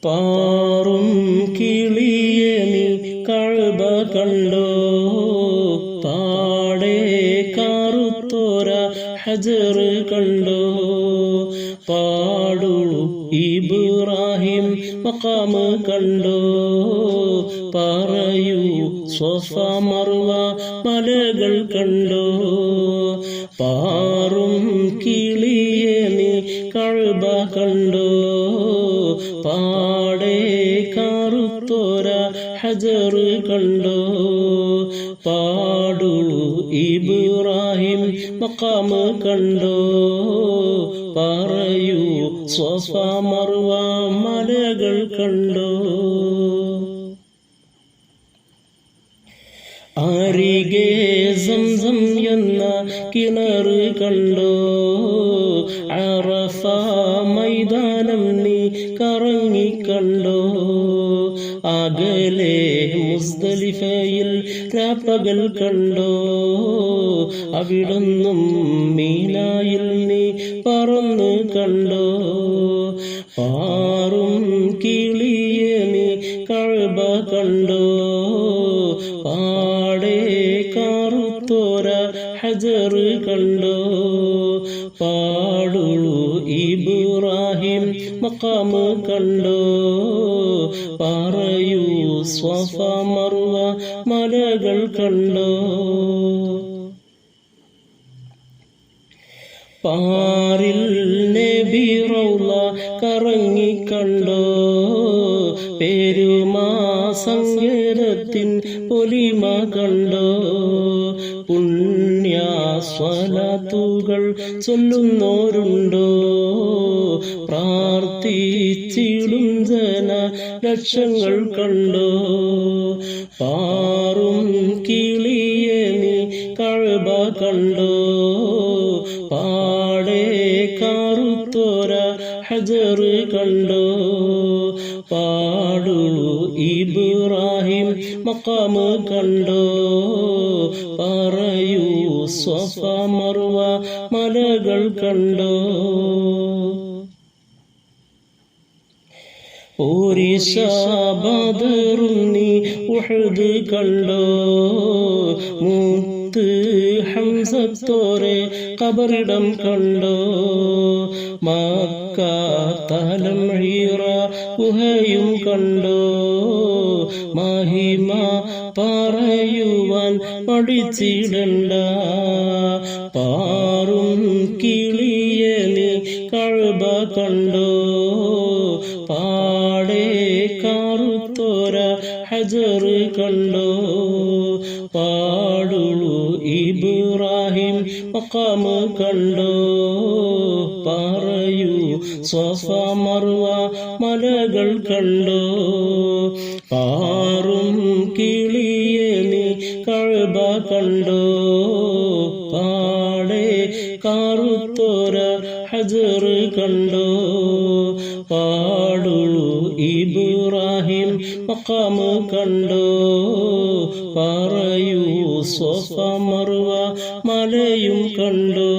പാറും കിളിയെ നീ കഅബ കണ്ടോ പാടെ കറുത്തോര ഹജർ കണ്ടോ പാടു ഇബ്രാഹിം മഖാം കണ്ടോ പറയൂ സ്വഫ മർവ മലകൾ കണ്ടോ പാറും കിളിയെ നീ കഅബ കണ്ടോ പാടെ കറുത്തോര ഹജർ കണ്ടോ പാടു ഇബ്രാഹിം മഖാം കണ്ടോ പറയൂ സ്വഫ മർവ മലകൾ കണ്ടോ അരികെ സംസം എന്ന കിണർ കണ്ടോ അറഫ മൈതാനം നീ കറങ്ങിക്കണ്ടോ അകലെ മുസ്ദലിഫയിൽ രാപ്പകൽ കണ്ടോ അവിടുന്നും മീനായിൽ നീ പറന്ന് കണ്ടോ പാറും കിളിയെ നീ കഅബ കണ്ടോ പാടെ കറുത്തോര ഹജർ കണ്ടോ പാടു ഇബ്രാഹിം മഖാം കണ്ടോ പറയൂ സ്വഫ മർവ മലകൾ കണ്ടോ പാരിൽ നബി റൗള കറങ്ങിക്കണ്ടോ പെരുമാ സങ്കേതത്തിൻ പൊലിമ കണ്ടോ പുണ്യ സ്വലാത്തുകൾ ചൊല്ലുന്നോരുണ്ടോ പ്രാർത്ഥിച്ചിടും ജന ലക്ഷങ്ങൾ കണ്ടോ പാറും കിളിയെ നീ കഅബ കണ്ടോ പാടെ കറുത്തോര ഹജർ കണ്ടോ പാടു ഇബ്രാഹിം മഖാം കണ്ടോ പറയൂ സ്വഫ മർവ മലകൾ കണ്ടോ പോരിശ ബദറും നീ ഉഹദ് കണ്ടോ മുത്ത് ഹംസത്തോരെ ഖബറിടം കണ്ടോ മക്ക തലം ഹീറ ഗുഹയും കണ്ടോ മഹിമ പറയുവാൻ പഠിച്ചിടണ്ട പാറും കിളിയെ നീ കഅബ കണ്ടോ പാടെ കറുത്തോര ഹജർ കണ്ടോ പാടു ഇബ്രാഹിം മഖാം കണ്ടോ പറയൂ സ്വഫ മർവ മലകൾ കണ്ടോ പാറും കിളിയെ നീ കഅബ കണ്ടോ പാടെ കറുത്തോര ഹജർ കണ്ടോ പാടു ഇബ്രാഹിം മഖാം കണ്ടോ പറയൂ സ്വഫ മർവ മലയും കണ്ടോ